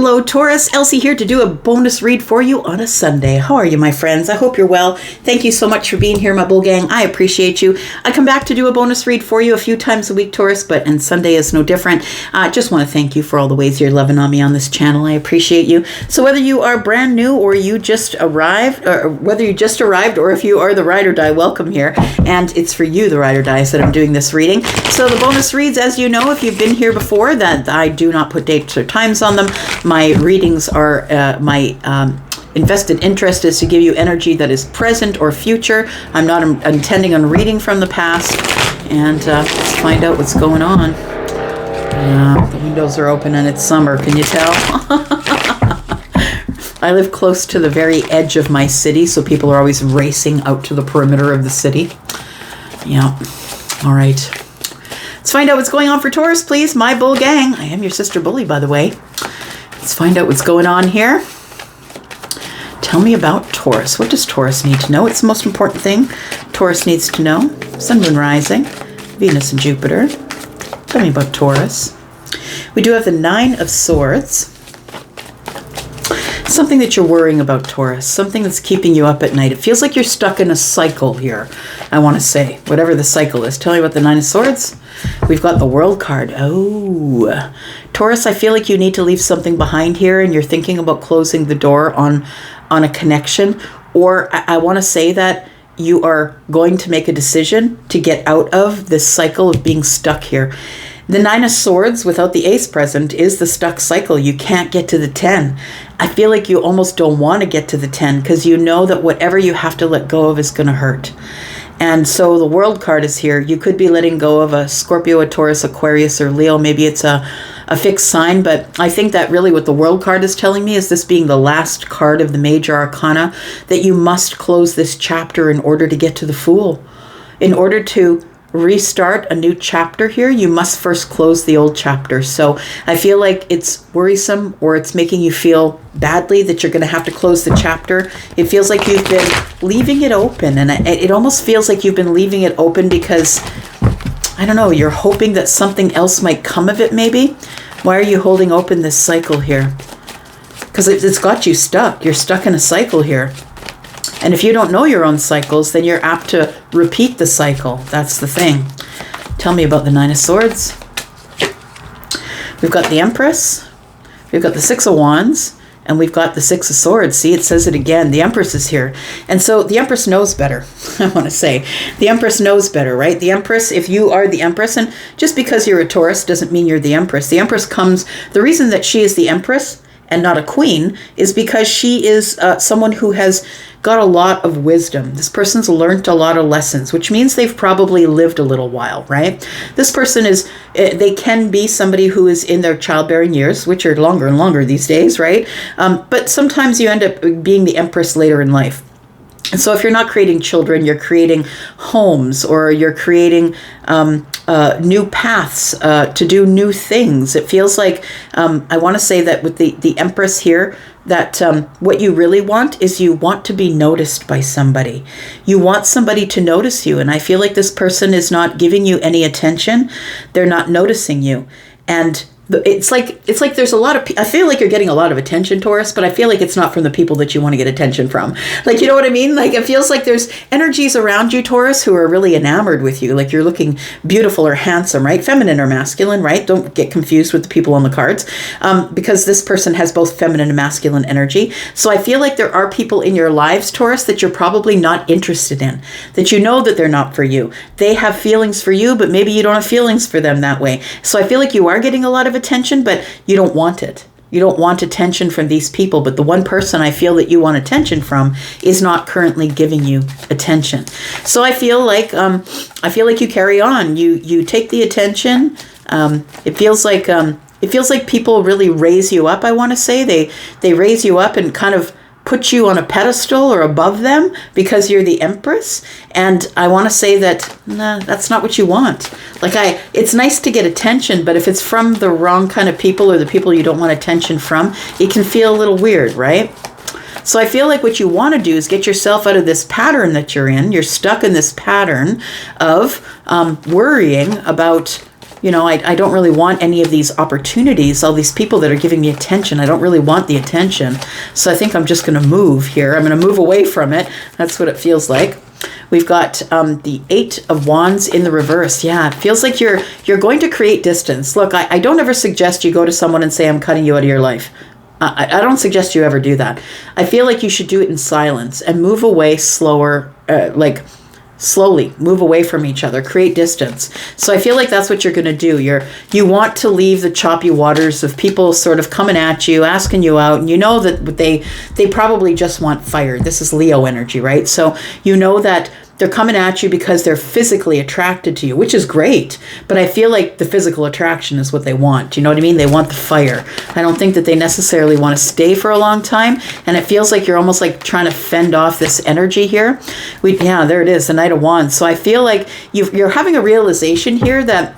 Hello, Taurus. Elsie here to do a bonus read for you on a Sunday. How are you, my friends? I hope you're well. Thank you so much for being here, my bull gang. I appreciate you. I come back to do a bonus read for you a few times a week, Taurus, and Sunday is no different. I just want to thank you for all the ways you're loving on me on this channel. I appreciate you. So whether you are brand new or you just arrived, or whether you just arrived or if you are the ride or die, welcome here. And it's for you, the ride or dies, that I'm doing this reading. So the bonus reads, as you know, if you've been here before, that I do not put dates or times on them. My readings are my invested interest is to give you energy that is present or future. I'm not intending on reading from the past. And let's find out what's going on. The windows are open and it's summer. Can you tell? I live close to the very edge of my city, so people are always racing out to the perimeter of the city. Yeah. All right. Let's find out what's going on for Taurus, please. My bull gang. I am your sister bully, by the way. Let's find out what's going on here. Tell me about Taurus. What does Taurus need to know? It's the most important thing Taurus needs to know. Sun, Moon, Rising, Venus and Jupiter. Tell me about Taurus. We do have the Nine of Swords. Something that you're worrying about, Taurus. Something that's keeping you up at night. It feels like you're stuck in a cycle here, I want to say. Whatever the cycle is. Tell me about the Nine of Swords. We've got the World card. Oh, Taurus, I feel like you need to leave something behind here and you're thinking about closing the door on a connection. Or I want to say that you are going to make a decision to get out of this cycle of being stuck here. The Nine of Swords without the Ace present is the stuck cycle. You can't get to the 10. I feel like you almost don't want to get to the 10 because you know that whatever you have to let go of is going to hurt. And so the World card is here. You could be letting go of a Scorpio, a Taurus, Aquarius, or Leo. Maybe it's a fixed sign, but I think that really what the World card is telling me is this being the last card of the major arcana, that you must close this chapter in order to get to the Fool. In order to restart a new chapter here, you must first close the old chapter. So I feel like it's worrisome or it's making you feel badly that you're going to have to close the chapter. It feels like you've been leaving it open, and it almost feels like you've been leaving it open because, I don't know, you're hoping that something else might come of it maybe. Why are you holding open this cycle here? Because it's got you stuck. You're stuck in a cycle here. And if you don't know your own cycles, then you're apt to repeat the cycle. That's the thing. Tell me about the Nine of Swords. We've got the Empress. We've got the Six of Wands. And we've got the Six of Swords. See, it says it again. The Empress is here. And so the Empress knows better, I want to say. The Empress knows better, right? The Empress, if you are the Empress, and just because you're a Taurus doesn't mean you're the Empress. The Empress comes, the reason that she is the Empress and not a queen is because she is someone who has got a lot of wisdom. This person's learned a lot of lessons, which means they've probably lived a little while, right? This person is, they can be somebody who is in their childbearing years, which are longer and longer these days, right? But sometimes you end up being the Empress later in life. And so if you're not creating children, you're creating homes, or you're creating new paths to do new things. It feels like, I want to say that with the Empress here, that what you really want is you want to be noticed by somebody. You want somebody to notice you. And I feel like this person is not giving you any attention. They're not noticing you. And it's like there's a lot of, I feel like you're getting a lot of attention, Taurus, but I feel like it's not from the people that you want to get attention from. Like, you know what I mean? Like, it feels like there's energies around you, Taurus, who are really enamored with you. Like, you're looking beautiful or handsome, right? Feminine or masculine, right? Don't get confused with the people on the cards, because this person has both feminine and masculine energy. So I feel like there are people in your lives, Taurus, that you're probably not interested in, that you know that they're not for you. They have feelings for you, but maybe you don't have feelings for them that way. So I feel like you are getting a lot of attention, but you don't want it. You don't want attention from these people, but the one person I feel that you want attention from is not currently giving you attention. So I feel like you carry on. You take the attention. It feels like people really raise you up. I want to say they raise you up and kind of put you on a pedestal or above them because you're the Empress. And I want to say that, nah, that's not what you want. Like, it's nice to get attention, but if it's from the wrong kind of people or the people you don't want attention from, it can feel a little weird, right? So I feel like what you want to do is get yourself out of this pattern that you're in. You're stuck in this pattern of worrying about I don't really want any of these opportunities, all these people that are giving me attention. I don't really want the attention. So I think I'm just going to move here. I'm going to move away from it. That's what it feels like. We've got the 8 of Wands in the reverse. Yeah, it feels like you're going to create distance. Look, I don't ever suggest you go to someone and say, I'm cutting you out of your life. I don't suggest you ever do that. I feel like you should do it in silence and move away slower, slowly move away from each other, create distance. So I feel like that's what you're going to do. You want to leave the choppy waters of people sort of coming at you, asking you out, and you know that they probably just want fire. This is Leo energy, right? So you know that they're coming at you because they're physically attracted to you, which is great. But I feel like the physical attraction is what they want. You know what I mean? They want the fire. I don't think that they necessarily want to stay for a long time. And it feels like you're almost like trying to fend off this energy here. There it is, the Knight of Wands. So I feel like you're having a realization here that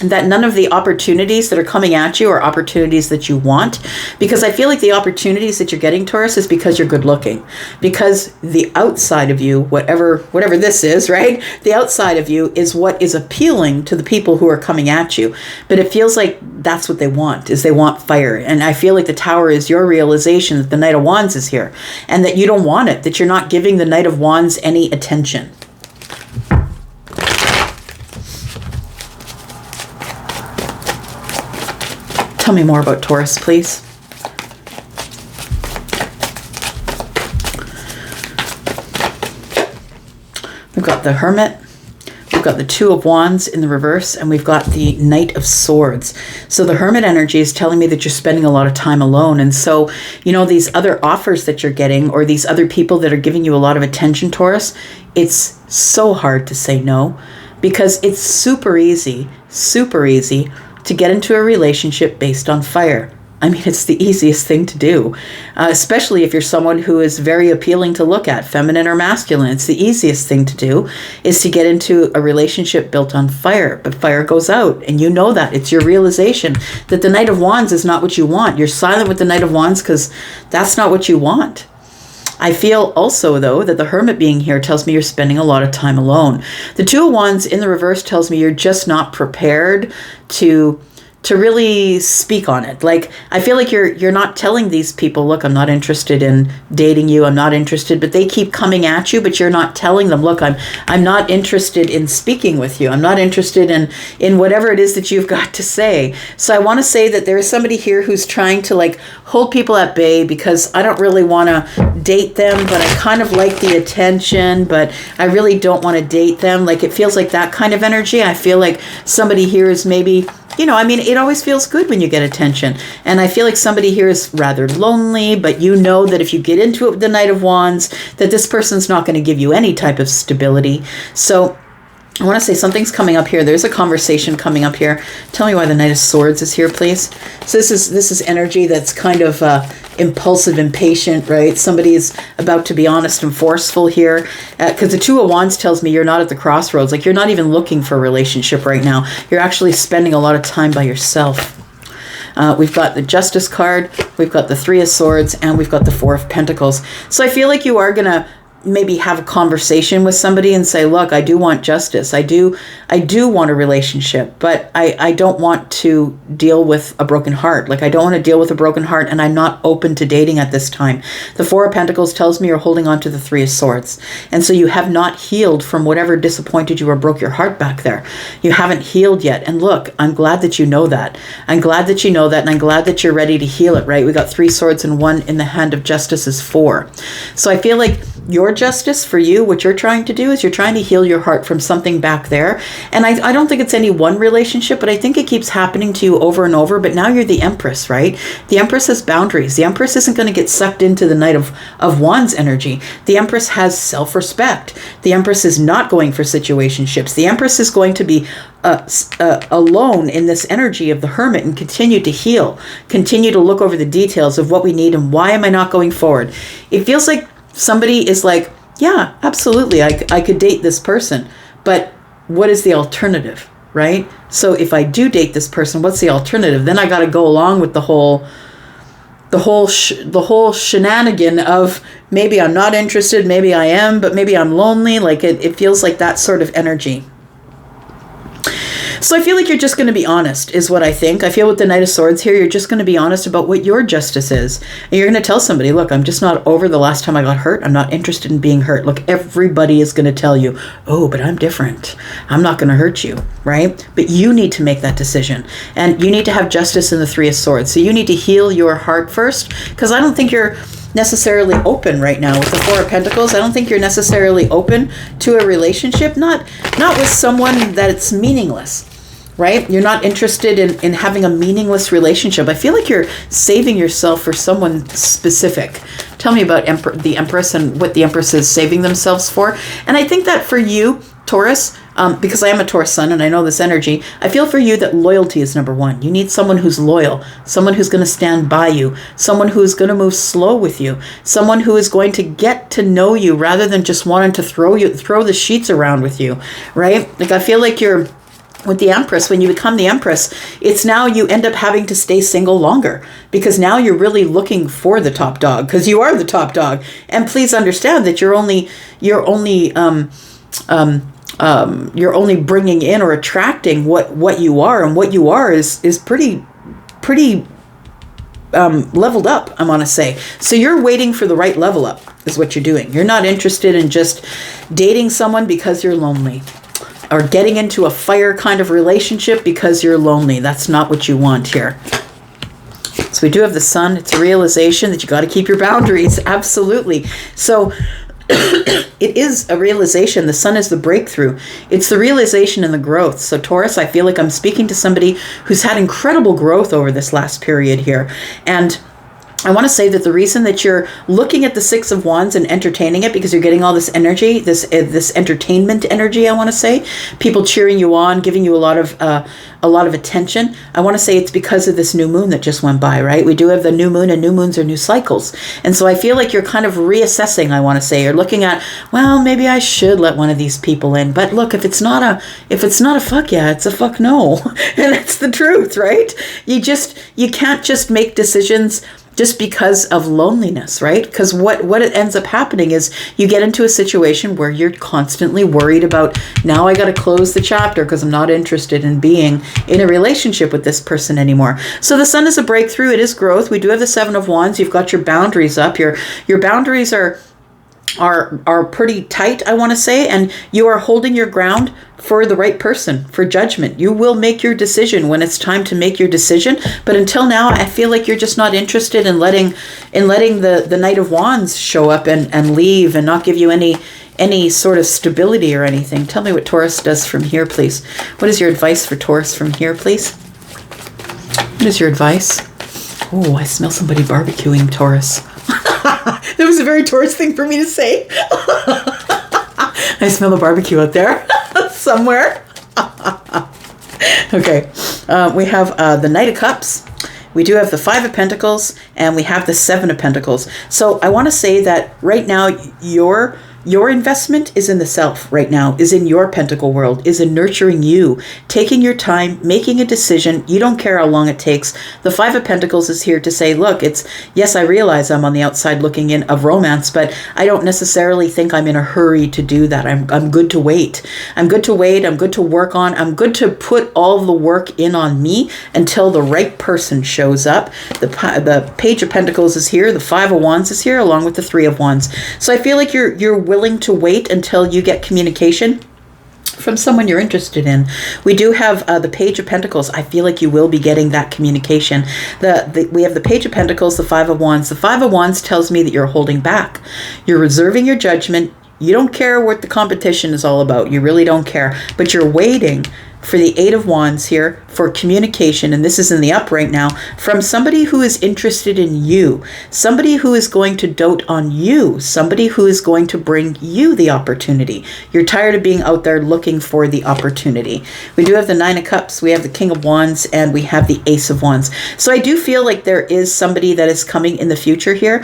none of the opportunities that are coming at you are opportunities that you want, because I feel like the opportunities that you're getting, Taurus, is because you're good looking, because the outside of you, whatever this is, right? The outside of you is what is appealing to the people who are coming at you. But it feels like that's what they want, is they want fire. And I feel like the Tower is your realization that the Knight of Wands is here and that you don't want it, that you're not giving the Knight of Wands any attention. Tell me more about Taurus, please. We've got the Hermit, we've got the 2 of Wands in the reverse, and we've got the Knight of Swords. So the Hermit energy is telling me that you're spending a lot of time alone. And so, these other offers that you're getting, or these other people that are giving you a lot of attention, Taurus, it's so hard to say no, because it's super easy to get into a relationship based on fire. I mean, it's the easiest thing to do, especially if you're someone who is very appealing to look at, feminine or masculine. It's the easiest thing to do is to get into a relationship built on fire, but fire goes out, and you know that. It's your realization that the Knight of Wands is not what you want. You're silent with the Knight of Wands because that's not what you want. I feel also, though, that the Hermit being here tells me you're spending a lot of time alone. The 2 of Wands in the reverse tells me you're just not prepared to really speak on it. Like, I feel like you're not telling these people, look, I'm not interested in dating you, I'm not interested, but they keep coming at you, but you're not telling them, look, I'm not interested in speaking with you. I'm not interested in whatever it is that you've got to say. So I want to say that there is somebody here who's trying to hold people at bay, because I don't really want to date them, but I kind of like the attention, but I really don't want to date them. Like, it feels like that kind of energy. I feel like somebody here is maybe, it always feels good when you get attention. And I feel like somebody here is rather lonely, but you know that if you get into it with the Knight of Wands, that this person's not going to give you any type of stability. So I want to say something's coming up here. There's a conversation coming up here. Tell me why the Knight of Swords is here, please. So this is energy that's kind of impulsive, impatient, right? Somebody is about to be honest and forceful here. Because the 2 of Wands tells me you're not at the crossroads. Like, you're not even looking for a relationship right now. You're actually spending a lot of time by yourself. We've got the Justice card, we've got the 3 of Swords, and we've got the 4 of Pentacles. So I feel like you are going to maybe have a conversation with somebody and say, look, I do want justice. I do want a relationship, but I don't want to deal with a broken heart. Like, I don't want to deal with a broken heart, and I'm not open to dating at this time. The 4 of Pentacles tells me you're holding on to the 3 of Swords. And so you have not healed from whatever disappointed you or broke your heart back there. You haven't healed yet. And look, I'm glad that you know that. I'm glad that you know that, and I'm glad that you're ready to heal it, right? We got 3 swords and 1 in the hand of Justice is 4. So I feel like your justice for you, what you're trying to do is you're trying to heal your heart from something back there. And I don't think it's any one relationship, but I think it keeps happening to you over and over. But now you're the Empress, right? The Empress has boundaries. The Empress isn't going to get sucked into the Knight of Wands energy. The Empress has self-respect. The Empress is not going for situationships. The Empress is going to be alone in this energy of the Hermit and continue to heal, continue to look over the details of what we need and why am I not going forward. It feels like somebody is like, yeah, absolutely, I could date this person, but what is the alternative, right? So if I do date this person, what's the alternative? Then I got to go along with the whole shenanigan of maybe I'm not interested, maybe I am, but maybe I'm lonely. Like it feels like that sort of energy. So I feel like you're just going to be honest, is what I think. I feel with the Knight of Swords here, you're just going to be honest about what your justice is. And you're going to tell somebody, look, I'm just not over the last time I got hurt. I'm not interested in being hurt. Look, everybody is going to tell you, oh, but I'm different. I'm not going to hurt you, right? But you need to make that decision. And you need to have justice in the Three of Swords. So you need to heal your heart first, because I don't think you're necessarily open right now with the Four of Pentacles. I don't think you're necessarily open to a relationship, not with someone that it's meaningless, right? You're not interested in having a meaningless relationship. I feel like you're saving yourself for someone specific. Tell me about the Empress and what the Empress is saving themselves for. And I think that for you, Taurus, because I am a Taurus sun and I know this energy, I feel for you that loyalty is number one. You need someone who's loyal, someone who's going to stand by you, someone who's going to move slow with you, someone who is going to get to know you rather than just wanting to throw the sheets around with you, right? Like I feel like you're with the Empress, when you become the Empress, it's now you end up having to stay single longer because now you're really looking for the top dog because you are the top dog. And please understand that you're only bringing in or attracting what you are, and what you are is pretty leveled up, I want to say. So you're waiting for the right level up is what you're doing. You're not interested in just dating someone because you're lonely or getting into a fire kind of relationship because you're lonely. That's not what you want here. So we do have the Sun. It's a realization that you got to keep your boundaries. Absolutely. So it is a realization. The Sun is the breakthrough. It's the realization and the growth. So Taurus, I feel like I'm speaking to somebody who's had incredible growth over this last period here. And I want to say that the reason that you're looking at the Six of Wands and entertaining it, because you're getting all this energy, this entertainment energy, I want to say, people cheering you on, giving you a lot of attention. I want to say it's because of this new moon that just went by, right? We do have the new moon, and new moons are new cycles. And so I feel like you're kind of reassessing, I want to say. You're looking at, well, maybe I should let one of these people in. But look, if it's not a fuck yeah, it's a fuck no. And that's the truth, right? You can't just make decisions just because of loneliness, right? Because what it ends up happening is you get into a situation where you're constantly worried about, now I got to close the chapter because I'm not interested in being in a relationship with this person anymore. So the Sun is a breakthrough. It is growth. We do have the Seven of Wands. You've got your boundaries up. Your boundaries are pretty tight, I want to say, and you are holding your ground for the right person, for judgment. You will make your decision when it's time to make your decision. But until now, I feel like you're just not interested in letting the Knight of Wands show up and leave and not give you any sort of stability or anything. Tell me what Taurus does from here, please. What is your advice for Taurus from here, please? What is your advice? Oh, I smell somebody barbecuing, Taurus. That was a very Taurus thing for me to say. I smell a barbecue out there somewhere. Okay. We have the Knight of Cups. We do have the Five of Pentacles, and we have the Seven of Pentacles. So I want to say that right now your investment is in the self right now, is in your pentacle world, is in nurturing you, taking your time, making a decision. You don't care how long it takes. The Five of Pentacles is here to say, look, yes, I realize I'm on the outside looking in of romance, but I don't necessarily think I'm in a hurry to do that. I'm good to wait. I'm good to wait. I'm good to work on. I'm good to put all the work in on me until the right person shows up. The Page of Pentacles is here. The Five of Wands is here, along with the Three of Wands. So I feel like you're willing to wait until you get communication from someone you're interested in. We do have the Page of Pentacles. I feel like you will be getting that communication. We have the Page of Pentacles, the Five of Wands. The Five of Wands tells me that you're holding back. You're reserving your judgment. You don't care what the competition is all about. You really don't care. But you're waiting for the Eight of Wands here for communication, and this is in the up right now, from somebody who is interested in you, somebody who is going to dote on you, somebody who is going to bring you the opportunity. You're tired of being out there looking for the opportunity. We do have the Nine of Cups, we have the King of Wands, and we have the Ace of Wands. So I do feel like there is somebody that is coming in the future here,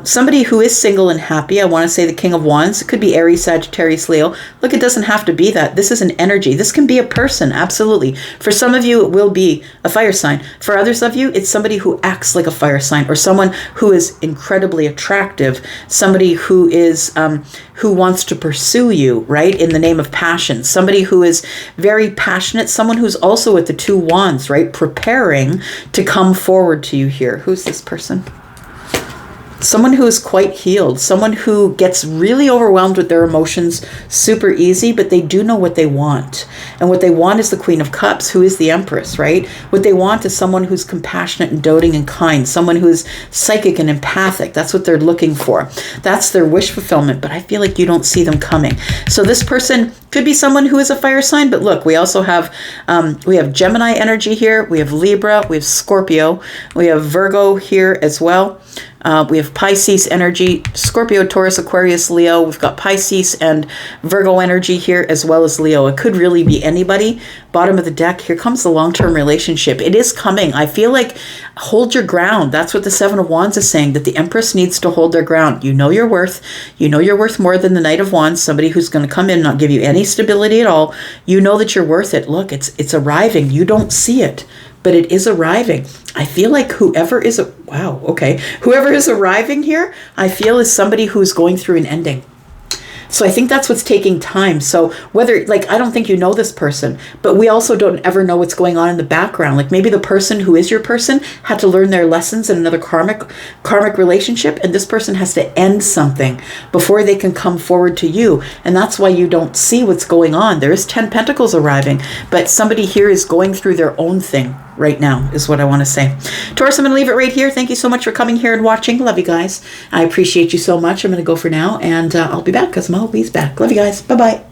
somebody who is single and happy. I want to say the King of Wands. It could be Aries, Sagittarius, Leo. Look, it doesn't have to be that. This is an energy. This can be a person. person, absolutely. For some of you, it will be a fire sign. For others of you, it's somebody who acts like a fire sign, or someone who is incredibly attractive, somebody who is who wants to pursue you, right, in the name of passion, somebody who is very passionate, someone who's also with the 2 wands, right, preparing to come forward to you here. Who's this person? Someone who is quite healed, someone who gets really overwhelmed with their emotions super easy, but they do know what they want. And what they want is the Queen of Cups, who is the Empress, right? What they want is someone who's compassionate and doting and kind, someone who's psychic and empathic. That's what they're looking for. That's their wish fulfillment, but I feel like you don't see them coming. So this person could be someone who is a fire sign, but look, we also have Gemini energy here, we have Libra, we have Scorpio, we have Virgo here as well. We have Pisces energy, Scorpio, Taurus, Aquarius, Leo. We've got Pisces and Virgo energy here, as well as Leo. It could really be anybody. Bottom of the deck, here comes the long-term relationship. It is coming. I feel like hold your ground. That's what the 7 of Wands is saying, that the Empress needs to hold their ground. You know your worth. You know you're worth more than the Knight of Wands, somebody who's going to come in and not give you any stability at all. You know that you're worth it. Look, it's arriving. You don't see it, but it is arriving. I feel like whoever is arriving here, I feel is somebody who's going through an ending. So I think that's what's taking time. So whether, like, I don't think you know this person, but we also don't ever know what's going on in the background. Like maybe the person who is your person had to learn their lessons in another karmic relationship, and this person has to end something before they can come forward to you. And that's why you don't see what's going on. There is 10 Pentacles arriving, but somebody here is going through their own thing right now, is what I want to say. Taurus, I'm going to leave it right here. Thank you so much for coming here and watching. Love you guys. I appreciate you so much. I'm going to go for now, and I'll be back because I'm always back. Love you guys. Bye-bye.